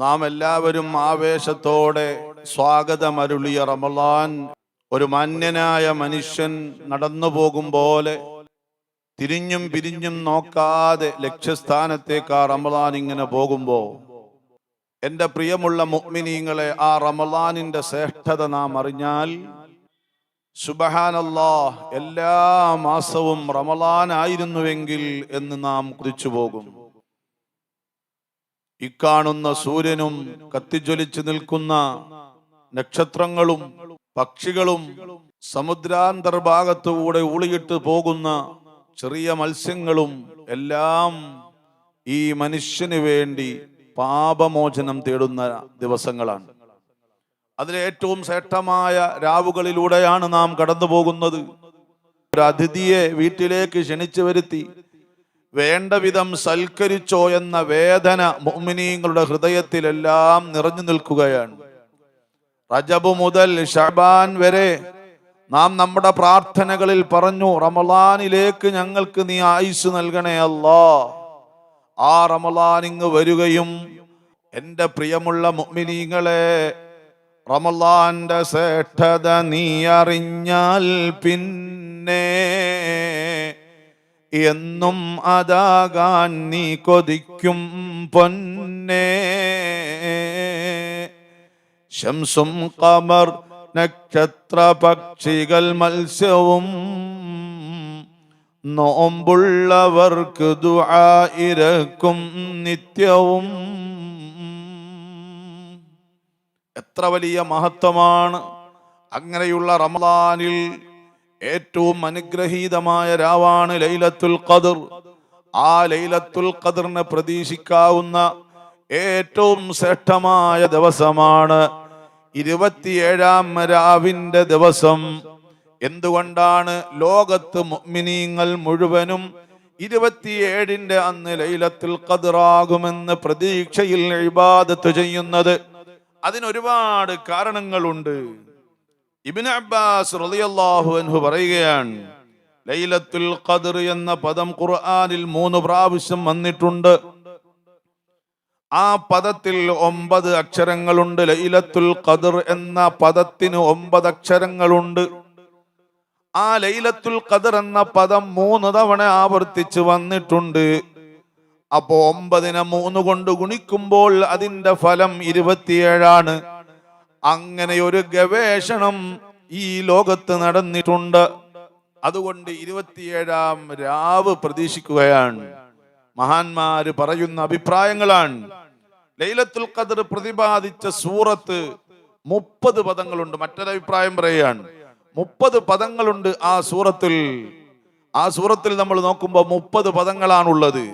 നാം എല്ലാവരും ആവേശത്തോടെ സ്വാഗതമരുളിയ റമളാൻ ഒരു മാന്യനായ മനുഷ്യൻ നടന്നു പോകും പോലെ തിരിഞ്ഞും പിരിഞ്ഞും നോക്കാതെ ലക്ഷ്യസ്ഥാനത്തേക്ക് റമളാൻ ഇങ്ങനെ പോകുമ്പോ എൻ്റെ പ്രിയമുള്ള മുഅ്മിനീങ്ങളെ, ആ റമളാനിന്റെ ശ്രേഷ്ഠത നാം അറിഞ്ഞാൽ സുബ്ഹാനല്ലാഹ്, എല്ലാ മാസവും റമളാൻ ആയിരുന്നുവെങ്കിൽ എന്ന് നാം കുതിച്ചു പോകും. ഇക്കാണുന്ന സൂര്യനും കത്തിജ്വലിച്ചു നിൽക്കുന്ന നക്ഷത്രങ്ങളും പക്ഷികളും സമുദ്രാന്തർഭാഗത്തുകൂടെ ഊളിയിട്ട് പോകുന്ന ചെറിയ മത്സ്യങ്ങളും എല്ലാം ഈ മനുഷ്യന് വേണ്ടി പാപമോചനം തേടുന്ന ദിവസങ്ങളാണ്. അതിലെ ഏറ്റവും ശ്രേഷ്ഠമായ രാവുകളിലൂടെയാണ് നാം കടന്നു പോകുന്നത്. ഒരു അതിഥിയെ വീട്ടിലേക്ക് ക്ഷണിച്ചു വരുത്തി വേണ്ട വിധം സൽക്കരിച്ചോ എന്ന വേദന മുഅ്മിനീങ്ങളുടെ ഹൃദയത്തിലെല്ലാം നിറഞ്ഞു നിൽക്കുകയാണ്. റജബ് മുതൽ ശഅബാൻ വരെ നാം നമ്മുടെ പ്രാർത്ഥനകളിൽ പറഞ്ഞു, റമളാനിലേക്ക് ഞങ്ങൾക്ക് നീ ആയുസ് നൽകണേ അല്ലാ. ആ റമളാൻ ഇങ്ങ് വരികയും എൻ്റെ പ്രിയമുള്ള മുഅ്മിനീങ്ങളെ, റമളാന്റെ ശ്രേഷ്ഠത നീ അറിഞ്ഞാൽ പിന്നെ എന്നും അതാകാൻ നീ കൊതിക്കും പൊന്നേ. ശംസും ഖമർ നക്ഷത്ര പക്ഷികൾ മത്സ്യവും നോമ്പുള്ളവർക്ക് ദുആ ഇരക്കും നിത്യവും. എത്ര വലിയ മഹത്വമാണ്! അങ്ങനെയുള്ള റമളാനിൽ ഏറ്റവും അനുഗ്രഹീതമായ രാവാണ് ലൈലത്തുൽ ഖദർ. ആ ലൈലത്തുൽ ഖദറിനെ പ്രതീക്ഷിക്കാവുന്ന ഏറ്റവും ശ്രേഷ്ഠമായ ദിവസമാണ് 27-ാം രാവിന്റെ ദിവസം. എന്തുകൊണ്ടാണ് ലോകത്ത് മുഅ്മിനീങ്ങൾ മുഴുവനും 27-ന്റെ അന്ന് ലൈലത്തുൽ ഖദറാകുമെന്ന് പ്രതീക്ഷയിൽ ഇബാദത്ത് ചെയ്യുന്നത്? അതിനൊരുപാട് കാരണങ്ങളുണ്ട്. ഇബ്നു അബ്ബാസ് റളിയല്ലാഹു അൻഹു പറയുകയാണ്, ലൈലത്തുൽ ഖദർ എന്ന പദം ഖുർആനിൽ 3 പ്രാവശ്യം വന്നിട്ടുണ്ട്. ആ പദത്തിൽ 9 അക്ഷരങ്ങളുണ്ട്. ലൈലത്തുൽ ഖദർ എന്ന പദത്തിന് 9 അക്ഷരങ്ങളുണ്ട്. ആ ലൈലത്തുൽ ഖദർ എന്ന പദം 3 തവണ ആവർത്തിച്ച് വന്നിട്ടുണ്ട്. അപ്പോ 9നെ 3 കൊണ്ട് ഗുണിക്കുമ്പോൾ അതിന്റെ ഫലം 27ആണ്. അങ്ങനെ ഒരു ഗവേഷണം ഈ ലോകത്ത് നടന്നിട്ടുണ്ട്. അതുകൊണ്ട് 27-ാം രാവ് പ്രതീക്ഷിക്കുകയാണ്. മഹാന്മാര് പറയുന്ന അഭിപ്രായങ്ങളാണ്. ലൈലത്തുൽ ഖദർ പ്രതിപാദിച്ച സൂറത്ത് 30 പദങ്ങളുണ്ട്. മറ്റൊരഭിപ്രായം പറയുകയാണ് 30 പദങ്ങളുണ്ട് ആ സൂറത്തിൽ. ആ സൂറത്തിൽ നമ്മൾ നോക്കുമ്പോൾ 30 പദങ്ങളാണുള്ളത്.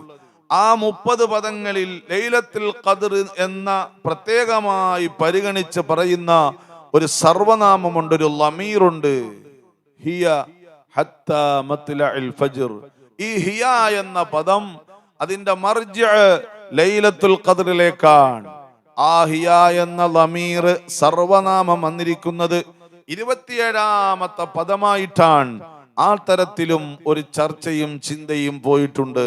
ആ 30 പദങ്ങളിൽ ലൈലത്തുൽ ഖദർ എന്ന പ്രത്യേകമായി പരിഗണിച്ച് പറയുന്ന ഒരു സർവനാമമുണ്ട്, ഒരു ലമീറുണ്ട്. ഹിയ ഹത്താ മത്ലഇൽ ഫജ്ർ. ഈ ഹിയ എന്ന പദം അതിന്റെ മർജിഅ ലൈലത്തുൽ ഖദറിലേക്കാണ്. ആ ഹിയ എന്ന ലമീർ സർവനാമം വന്നിരിക്കുന്നത് 27-ാമത്തെ പദമായിട്ടാണ്. ആ തരത്തിലും ഒരു ചർച്ചയും ചിന്തയും പോയിട്ടുണ്ട്.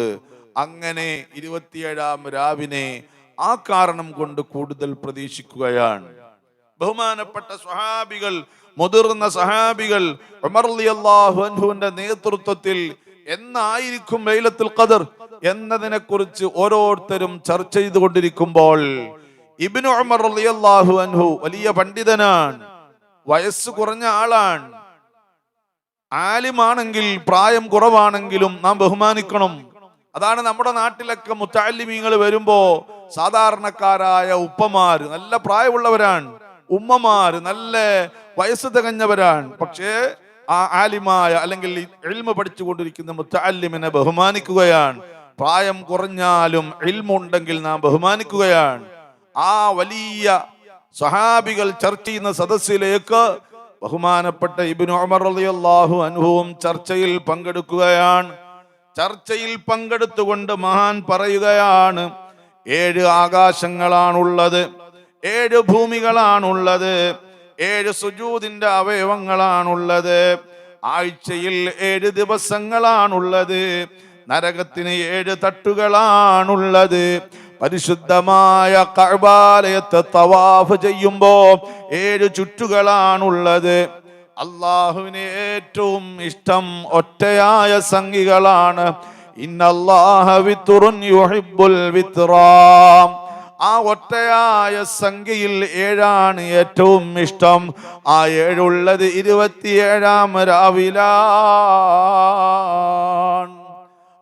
അങ്ങനെ 27-ാം രാവിനെ ആ കാരണം കൊണ്ട് കൂടുതൽ പ്രതീക്ഷിക്കുകയാണ്. ബഹുമാനപ്പെട്ട സ്വഹാബികൾ, മുതിർന്ന സഹാബികൾ ഉമർ റളിയല്ലാഹു അൻഹുവിന്റെ നേതൃത്വത്തിൽ എന്നായിരിക്കും ലൈലത്തുൽ ഖദർ എന്നതിനെ കുറിച്ച് ഓരോരുത്തരും ചർച്ച ചെയ്തുകൊണ്ടിരിക്കുമ്പോൾ ഇബ്നു ഉമർ റളിയല്ലാഹു അൻഹു വലിയ പണ്ഡിതനാണ്, വയസ്സ് കുറഞ്ഞ ആളാണ്. ആലിമാണെങ്കിൽ പ്രായം കുറവാണെങ്കിലും നാം ബഹുമാനിക്കണം. അതാണ് നമ്മുടെ നാട്ടിലൊക്കെ മുത്തഅല്ലിമീങ്ങൾ വരുമ്പോ സാധാരണക്കാരായ ഉപ്പമാര് നല്ല പ്രായമുള്ളവരാണ്, ഉമ്മമാര് നല്ല വയസ്സ് തികഞ്ഞവരാണ്. പക്ഷേ ആ ആലിമായ അല്ലെങ്കിൽ ഇൽമ പഠിച്ചുകൊണ്ടിരിക്കുന്ന മുത്തഅല്ലിമിനെ ബഹുമാനിക്കുകയാണ്. പ്രായം കുറഞ്ഞാലും ഇൽമുണ്ടെങ്കിൽ നാം ബഹുമാനിക്കുകയാണ്. ആ വലിയ സ്വഹാബികൾ ചർച്ച ചെയ്യുന്ന സദസ്സിലേക്ക് ബഹുമാനപ്പെട്ട ഇബ്നു ഉമർ റളിയല്ലാഹു അൻഹുവും ചർച്ചയിൽ പങ്കെടുക്കുകയാണ്. ചർച്ചയിൽ പങ്കെടുത്തുകൊണ്ട് മഹാൻ പറയുകയാണ്, 7 ആകാശങ്ങളാണുള്ളത്, 7 ഭൂമികളാണുള്ളത്, 7 സുജൂദിന്റെ അവയവങ്ങളാണുള്ളത്, ആഴ്ചയിൽ 7 ദിവസങ്ങളാണുള്ളത്, നരകത്തിന് 7 തട്ടുകളാണുള്ളത്, പരിശുദ്ധമായ കഅബാലയത്തെ തവാഫ് ചെയ്യുമ്പോ 7 ചുറ്റുകളാണുള്ളത്. അള്ളാഹുവിന് ഏറ്റവും ഇഷ്ടം ഒറ്റയായ സംഖ്യകളാണ്. ഇന്നല്ലാഹ വിത്റുൻ യുഹിബ്ബുൽ വിത്റാം. ആ ഒറ്റയായ സംഖ്യയിൽ 7 ഏറ്റവും ഇഷ്ടം. ആ 7 ഉള്ളത് 27-ാം രാവിലാണ്.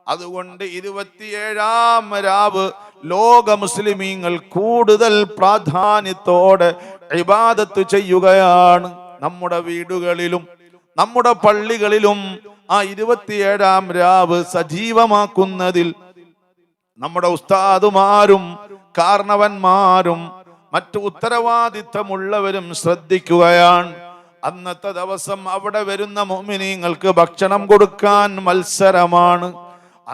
അതുകൊണ്ട് 27-ാം രാവ് ലോക മുസ്ലിമീങ്ങൾ കൂടുതൽ പ്രാധാന്യത്തോടെ ഇബാദത്ത് ചെയ്യുകയാണ്. നമ്മുടെ വീടുകളിലും നമ്മുടെ പള്ളികളിലും ആ 27-ാം രാവ് സജീവമാക്കുന്നതിൽ നമ്മുടെ ഉസ്താദുമാരും കാരണവന്മാരും മറ്റു ഉത്തരവാദിത്തമുള്ളവരും ശ്രദ്ധിക്കുകയാണ്. അന്നത്തെ ദിവസം അവിടെ വരുന്ന മുഅ്മിനീങ്ങൾക്ക് ഭക്ഷണം കൊടുക്കാൻ മത്സരമാണ്.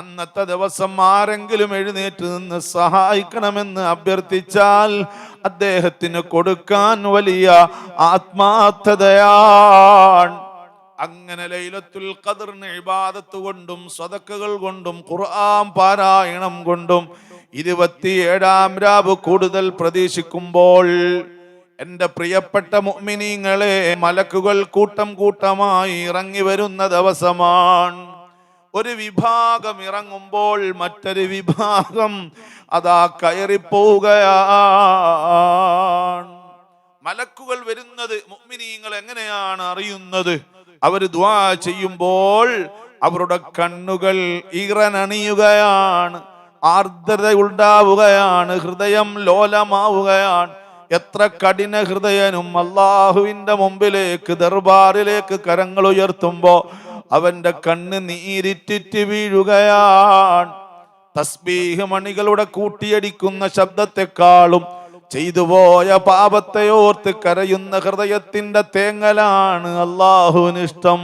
അന്നത്തെ ദിവസം ആരെങ്കിലും എഴുന്നേറ്റ് നിന്ന് സഹായിക്കണമെന്ന് അഭ്യർത്ഥിച്ചാൽ അദ്ദേഹത്തിന് കൊടുക്കാൻ വലിയ ആത്മാർത്ഥതയാണ്. അങ്ങനെ ലൈലത്തുൽ ഖദ്റിന് ഇബാദത്ത് കൊണ്ടും സദഖകൾ കൊണ്ടും ഖുർആൻ പാരായണം കൊണ്ടും 27-ാം രാവ് കൂടുതൽ പ്രതീക്ഷിക്കുമ്പോൾ എൻ്റെ പ്രിയപ്പെട്ട മുഅ്മിനീങ്ങളെ, മലക്കുകൾ കൂട്ടം കൂട്ടമായി ഇറങ്ങി വരുന്ന ദിവസമാണ്. ഒരു വിഭാഗം ഇറങ്ങുമ്പോൾ മറ്റൊരു വിഭാഗം അതാ കയറിപ്പോവുകയാണ്. മലക്കുകൾ വരുന്നത് മുഅ്മിനീങ്ങൾ എങ്ങനെയാണ് അറിയുന്നത്? അവർ ദുആ ചെയ്യുമ്പോൾ അവരുടെ കണ്ണുകൾ ഈറനണിയുകയാണ്, ആർദ്രത ഉണ്ടാവുകയാണ്, ഹൃദയം ലോലമാവുകയാണ്. എത്ര കഠിന ഹൃദയനും അള്ളാഹുവിന്റെ മുമ്പിലേക്ക് ദർബാറിലേക്ക് കരങ്ങൾ ഉയർത്തുമ്പോ അവന്റെ കണ്ണ് നീരിറ്റിറ്റ് വീഴുകയാണ്. തസ്ബീഹ് മണികളുടെ കൂട്ടിയടിക്കുന്ന ശബ്ദത്തെക്കാളും ചെയ്തുപോയ പാപത്തെ ഓർത്ത് കരയുന്ന ഹൃദയത്തിന്റെ തേങ്ങലാണ് അല്ലാഹുവിന് ഇഷ്ടം.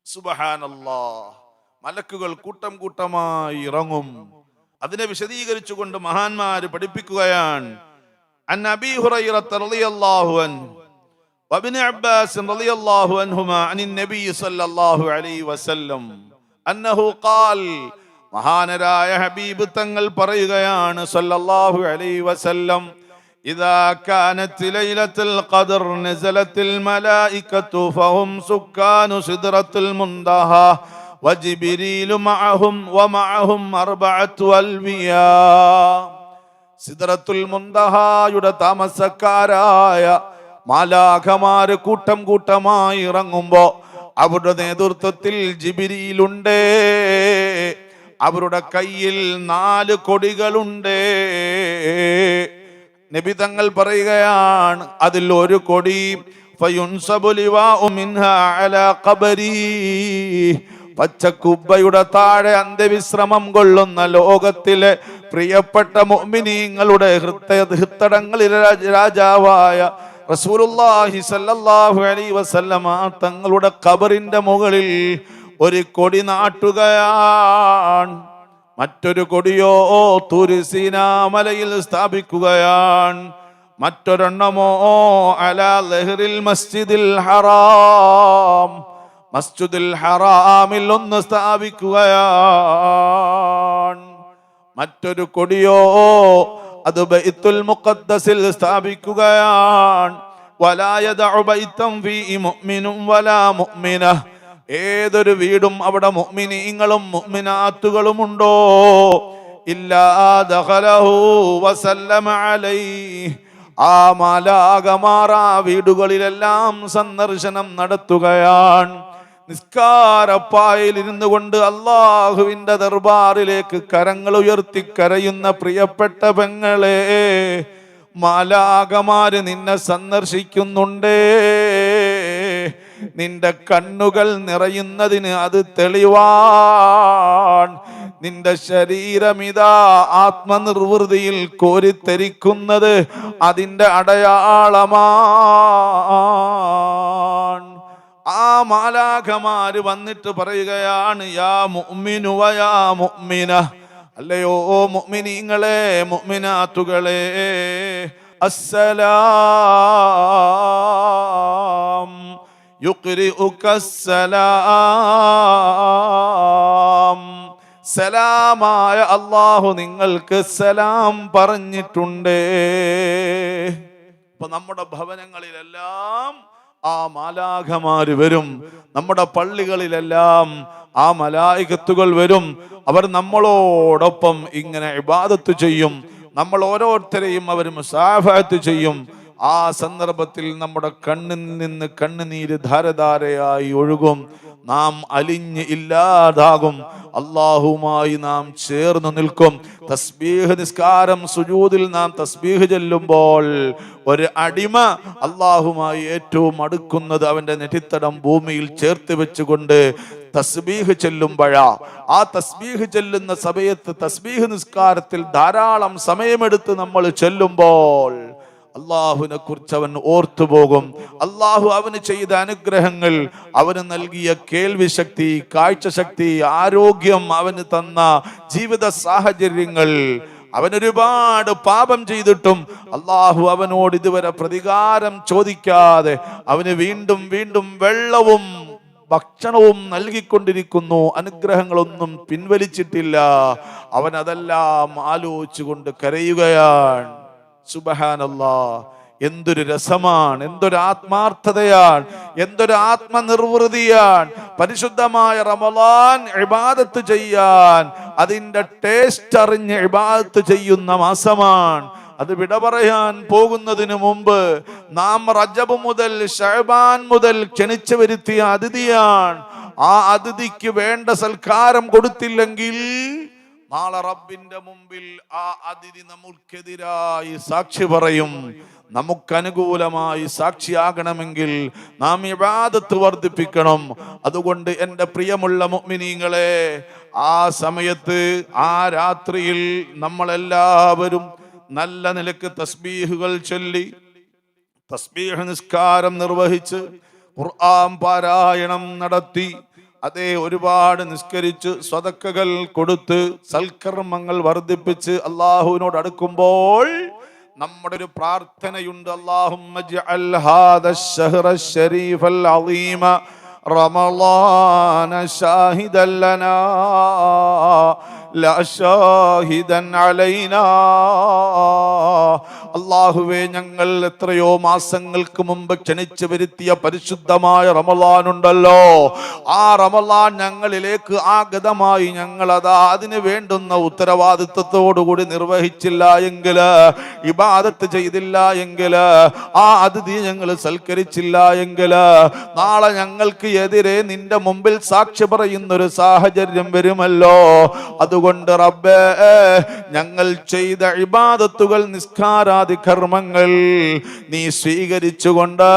സുബ്ഹാനല്ലാഹ്. മലക്കുകൾ കൂട്ടം കൂട്ടമായി ഇറങ്ങും. അതിനെ വിശദീകരിച്ചുകൊണ്ട് മഹാന്മാര് പഠിപ്പിക്കുകയാണ്. അൻ അബീ ഹുറൈറത റളിയല്ലാഹു അൻഹു വഇബ്നു അബ്ബാസ് റളിയല്ലാഹു അൻഹുമാ അനിൻ നബി സല്ലല്ലാഹു അലൈഹി വസല്ലം അന്നഹു ഖാൽ. മഹാനരായ ഹബീബ് തങ്ങൾ പറയുകയാണ് സല്ലല്ലാഹു അലൈഹി വസല്ലം, ഇദാ കാനത് ലൈലത്തുൽ ഖദ്ർ നസലത്തുൽ മലായികതു ഫഹും സുക്കാനു സിദ്റത്തുൽ മുൻതഹ വജിബ്രീലു മഅഹും വമഅഹും അർബഅത്തു അൽവിയാ. സിദ്റത്തുൽ മുൻതഹയുടെ താമസക്കാരായ മാലാഖമാര് കൂട്ടം കൂട്ടമായി ഇറങ്ങുമ്പോ അവരുടെ നേതൃത്വത്തിൽ ജിബ്രീലുണ്ട്. അവരുടെ കയ്യിൽ 4 കൊടികളുണ്ട്. നബി തങ്ങൾ പറയുകയാണ്, അതിൽ ഒരു കൊടി ഫയുൻസബു ലിവാഉ മിൻഹാ അലാ ഖബരി, പച്ചക്കുബ്ബയുടെ താഴെ അന്ത്യവിശ്രമം കൊള്ളുന്ന ലോകത്തിലെ പ്രിയപ്പെട്ട മുഅ്മിനീങ്ങളുടെ ഹൃത്തടങ്ങളിൽ രാജാവായ റസൂലുള്ളാഹി സ്വല്ലല്ലാഹു അലൈഹി വസല്ലമ തങ്ങളുടെ ഖബറിന്റെ മുകളിൽ ഒരു കൊടി നാട്ടുകയാണ്. മറ്റൊരു കൊടിയോ തൂർ സീനാ മലയിൽ സ്ഥാപിക്കുകയാണ്. മറ്റൊരെണ്ണമോ അലാ ലഹ്റിൽ മസ്ജിദിൽ ഹറാം, മസ്ജിദുൽ ഹറാമിൽ ഒന്ന് സ്ഥാപിക്കുകയാണ്. മറ്റൊരു കൊടിയോ അത് ബൈത്തുൽ മുഖദ്ദസിൽ സ്ഥാപിക്കുകയാണ്. വലാ യദഉ ബൈതൻ ഫീഹി മുഅ്മിനും വലാ മുഅ്മിന, ഏതൊരു വീടും അവിടെ മുഅ്മിനീങ്ങളും മുഅ്മിനാത്തുകളും ഉണ്ടോ ഇല്ലാ ദഖലഹു വസല്ലമ അലൈഹി, ആ മാലാഖമാർ ആ വീടുകളിലെല്ലാം സന്ദർശനം നടത്തുകയാണ്. നിസ്കാരപ്പായിൽ ഇരുന്നു കൊണ്ട് അള്ളാഹുവിന്റെ ദർബാറിലേക്ക് കരങ്ങൾ ഉയർത്തി കരയുന്ന പ്രിയപ്പെട്ട പെങ്ങളെ, മാലാഖമാര് നിന്നെ സന്ദർശിക്കുന്നുണ്ടേ. നിന്റെ കണ്ണുകൾ നിറയുന്നതിന് അത് തെളിവാണ്. നിന്റെ ശരീരമിതാ ആത്മനിർവൃതിയിൽ കോരിത്തെരിക്കുന്നത് അതിന്റെ അടയാളമാണ്. ആ മാലാഖമാര് വന്നിട്ട് പറയുകയാണ്, യാ മുഅ്മിനു വയാ മുഅ്മിന, അല്ലയോ മുഅ്മിനീങ്ങളെ മുഅ്മിനാത്തുകളെ, അസ്സലാം യുഖ്രിഉക അസ്സലാം, സലാമായ അല്ലാഹു നിങ്ങൾക്ക് സലാം പറഞ്ഞിട്ടുണ്ട്. ഇപ്പൊ നമ്മുടെ ഭവനങ്ങളിലെല്ലാം ആ മാലാഖമാര് വരും, നമ്മുടെ പള്ളികളിലെല്ലാം ആ മലായികത്തുകൾ വരും. അവർ നമ്മളോടൊപ്പം ഇങ്ങനെ ഇബാദത്ത് ചെയ്യും, നമ്മൾ ഓരോരുത്തരെയും അവർ മുസാഫഹത്ത് ചെയ്യും. ആ സന്ദർഭത്തിൽ നമ്മുടെ കണ്ണിൽ നിന്ന് കണ്ണുനീര് ധാരധാരയായി ഒഴുകും, നാം അലിഞ്ഞ് ഇല്ലാതാകും, അല്ലാഹുമായി നാം ചേർന്ന് നിൽക്കും. തസ്ബീഹ് നിസ്കാരം സുജൂദിൽ നാം തസ്ബീഹ് ചൊല്ലുമ്പോൾ ഒരു അടിമ അല്ലാഹുമായി ഏറ്റവും അടുക്കുന്നത് അവന്റെ നെറ്റിത്തടം ഭൂമിയിൽ ചേർത്ത് വെച്ചുകൊണ്ട് തസ്ബീഹ് ചൊല്ലുമ്പോഴാ. ആ തസ്ബീഹ് ചൊല്ലുന്ന സമയത്ത് തസ്ബീഹ് നിസ്കാരത്തിൽ ധാരാളം സമയമെടുത്ത് നമ്മൾ ചൊല്ലുമ്പോൾ അള്ളാഹുവിനെ കുറിച്ച് അവൻ ഓർത്തുപോകും. അള്ളാഹു അവന് ചെയ്ത അനുഗ്രഹങ്ങൾ, അവന് നൽകിയ കേൾവി ശക്തി, കാഴ്ച ശക്തി, ആരോഗ്യം, അവന് തന്ന ജീവിത സാഹചര്യങ്ങൾ. അവൻ ഒരുപാട് പാപം ചെയ്തിട്ടും അള്ളാഹു അവനോട് ഇതുവരെ പ്രതികാരം ചോദിക്കാതെ അവന് വീണ്ടും വീണ്ടും വെള്ളവും ഭക്ഷണവും നൽകിക്കൊണ്ടിരിക്കുന്നു. അനുഗ്രഹങ്ങളൊന്നും പിൻവലിച്ചിട്ടില്ല. അവൻ അതെല്ലാം ആലോചിച്ചുകൊണ്ട് കരയുകയാണ്. സുബ്ഹാനല്ലാഹ്, എന്തൊരു രസമാണ്, എന്തൊരു ആത്മാർത്ഥതയാണ്, എന്തൊരു ആത്മനിർവൃതിയാണ്. പരിശുദ്ധമായ റമളാൻ ഇബാദത്ത് ചെയ്യാൻ, അതിന്റെ ടേസ്റ്റ് അറിഞ്ഞ് ഇബാദത്ത് ചെയ്യുന്ന മാസമാണ്. അത് വിട പറയാൻ പോകുന്നതിന് മുമ്പ് നാം റജബ് മുതൽ ശഅബാൻ മുതൽ ക്ഷണിച്ചു വരുത്തിയ അതിഥിയാണ്. ആ അതിഥിക്ക് വേണ്ട സൽക്കാരം കൊടുത്തില്ലെങ്കിൽ നാളെ റബ്ബിന്റെ മുമ്പിൽ ആ അതിഥി നമുക്കെതിരായി സാക്ഷി പറയും. നമുക്കനുകൂലമായി സാക്ഷിയാകണമെങ്കിൽ നാം ഇബാദത്ത് വർദ്ധിപ്പിക്കണം. അതുകൊണ്ട് എൻ്റെ പ്രിയമുള്ള മുഅ്മിനീങ്ങളെ, ആ സമയത്ത് ആ രാത്രിയിൽ നമ്മളെല്ലാവരും നല്ല നിലക്ക് തസ്ബീഹുകൾ ചൊല്ലി തസ്ബീഹ് നിസ്കാരം നിർവഹിച്ച് ഖുർആൻ പാരായണം നടത്തി, അതേ ഒരുപാട് നിസ്കരിച്ച് സ്വതക്കകൾ കൊടുത്ത് സൽക്കർമ്മങ്ങൾ വർദ്ധിപ്പിച്ച് അല്ലാഹുവിനോട് അടുക്കുമ്പോൾ നമ്മുടെ ഒരു പ്രാർത്ഥനയുണ്ട്. അല്ലാഹുമ്മ ജഅൽ ഹാദാ ശഹ്റ ശരീഫൽ അളീമ റമളാന ഷാഹിദൻ ലനാ ലാ ഷാഹിദൻ അലൈനാ. അല്ലാഹുവേ, ഞങ്ങൾ എത്രയോ മാസങ്ങൾക്ക് മുമ്പ് ക്ഷണിച്ചു വരുത്തിയ പരിശുദ്ധമായ റമളാൻ ഉണ്ടല്ലോ, ആ റമളാൻ ഞങ്ങളിലേക്ക് ആഗതമായി ഞങ്ങളതാ അതിന് വേണ്ടുന്ന ഉത്തരവാദിത്വത്തോടുകൂടി നിർവഹിച്ചില്ല എങ്കിൽ, ഇബാദത്ത് ചെയ്തില്ല എങ്കിൽ, ആ അതിഥി ഞങ്ങൾ സൽക്കരിച്ചില്ല എങ്കിൽ, നാളെ ഞങ്ങൾക്ക് എതിരെ നിന്റെ മുമ്പിൽ സാക്ഷി പറയുന്നൊരു സാഹചര്യം വരുമല്ലോ. അതുകൊണ്ട് റബ്ബേ, ഞങ്ങൾ ചെയ്ത ഇബാദത്തുകൾ, നിസ്കാരാദി കർമ്മങ്ങൾ നീ സ്വീകരിച്ചുകൊണ്ട്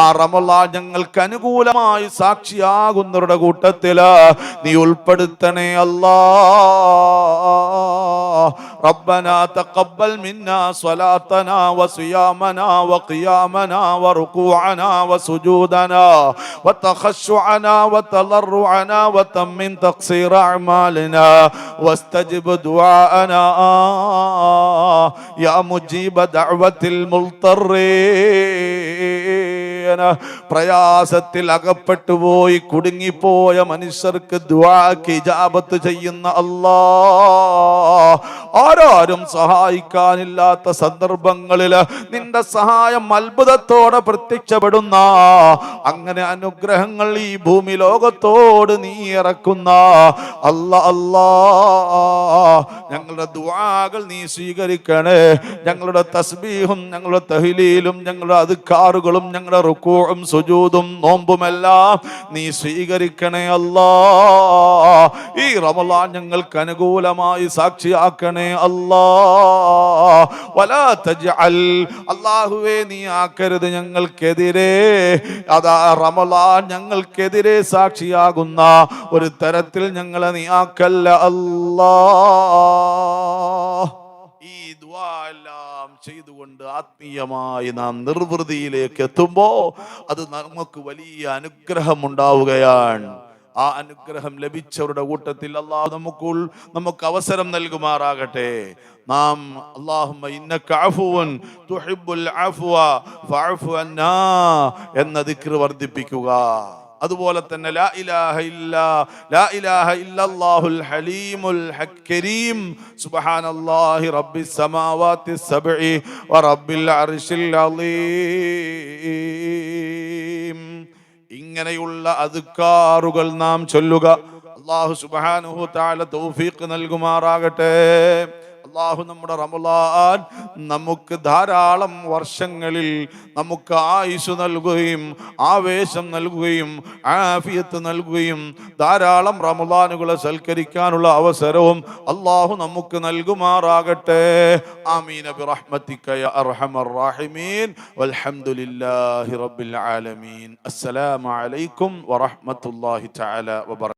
ആ റമളാൻ ഞങ്ങൾക്ക് അനുകൂലമായി സാക്ഷിയാകുന്നവരുടെ കൂട്ടത്തില് നീ ഉൾപ്പെടുത്തണേ അല്ലാഹ്. റബ്ബനാ തഖബ്ബൽ മിന്നാ സ്വലാത്തനാ വസിയാമനാ വഖിയാമനാ വറുകൂഅനാ വസുജൂദനാ വതഖശുഅനാ വതളറുഅനാ വതമ്മിൻ തഖ്സീറ അഅമാലിനാ واستجب دعاءنا يا مجيب دعوة المضطرين. പ്രയാസത്തിൽ അകപ്പെട്ടുപോയി കുടുങ്ങിപ്പോയ മനുഷ്യർക്ക് ദുആക്ക് ഇജാബത്ത് ചെയ്യുന്ന അല്ലാഹ്, ആരും സഹായിക്കാനില്ലാത്ത സന്ദർഭങ്ങളിൽ നിന്റെ സഹായം അത്ഭുതത്തോടെ പ്രത്യക്ഷപ്പെടുന്ന, അങ്ങനെ അനുഗ്രഹങ്ങൾ ഈ ഭൂമി ലോകത്തോട് നീ ഇറക്കുന്ന അല്ലാഹ്, ഞങ്ങളുടെ ദുആകൾ നീ സ്വീകരിക്കണേ. ഞങ്ങളുടെ തസ്ബീഹും ഞങ്ങളുടെ തഹ്ലീലും ഞങ്ങളുടെ അദ്കാറുകളും ഞങ്ങളുടെ റുകൂഉം സുജൂദും നോമ്പുമെല്ലാം നീ സ്വീകരിക്കണേ അല്ലാഹ്. ഈ റമളാൻ ഞങ്ങൾക്ക് അനുകൂലമായി സാക്ഷിയാക്കണേ അല്ലാഹ്. വലാ തജ്അൽ, അല്ലാഹുവേ നീ ആക്കരുത് ഞങ്ങൾക്കെതിരെ, അതാ റമളാൻ ഞങ്ങൾക്കെതിരെ സാക്ഷിയാകുന്ന ഒരു തരത്തിൽ ഞങ്ങളെ നീ ആക്കല്ല അല്ലാഹ്. ഈ ദുആ എല്ലാം ചെയ്തുകൊണ്ട് ആത്മീയമായി നാം നിർവൃതിയിലേക്ക് എത്തുമ്പോ അത് നമുക്ക് വലിയ അനുഗ്രഹം ഉണ്ടാവുകയാണ്. ആ അനുഗ്രഹം ലഭിച്ചവരുടെ കൂട്ടത്തിൽ അല്ലാഹു നമുക്ക് അവസരം നൽകുമാറാകട്ടെ. നാം അല്ലാഹുമ്മ ഇന്നക അഫുവൻ തുഹിബ്ബുൽ അഫ്വ ഫഅഫു അന്നാ എന്ന ദിക്ർ വർദ്ധിപ്പിക്കുക. അതുപോലെ തന്നെ ലാ ഇലാഹ ഇല്ലല്ലാഹുൽ ഹലീമുൽ കരീം സുബ്ഹാനല്ലാഹി റബ്ബിസ് സമാവാതി സബ്ഇ വ റബ്ബിൽ അർശിൽ അളീം. ഇങ്ങനെയുള്ള അദ്കാറുകൾ നാം ചൊല്ലുക. അല്ലാഹു സുബ്ഹാനഹു തആല തൗഫീഖ് നൽകുമാറാകട്ടെ. അല്ലാഹു നമ്മുടെ റമളാൻ നമുക്ക് ധാരാളം വർഷങ്ങളിൽ നമുക്ക് ആയുസ് നൽകുകയും ആവേശം നൽകുകയും ആഫിയത്ത് നൽകുകയും ധാരാളം റമളാനുകളെ സൽക്കരിക്കാനുള്ള അവസരവും അല്ലാഹു നമുക്ക് നൽകുമാറാകട്ടെ. ആമീൻ ബിറഹ്മതിക യാ അർഹമർ റഹീമീൻ വൽഹംദുലില്ലാഹി റബ്ബിൽ ആലമീൻ. അസ്സലാമു അലൈക്കും വറഹ്മത്തുള്ളാഹി തആല വബറകാതുഹു.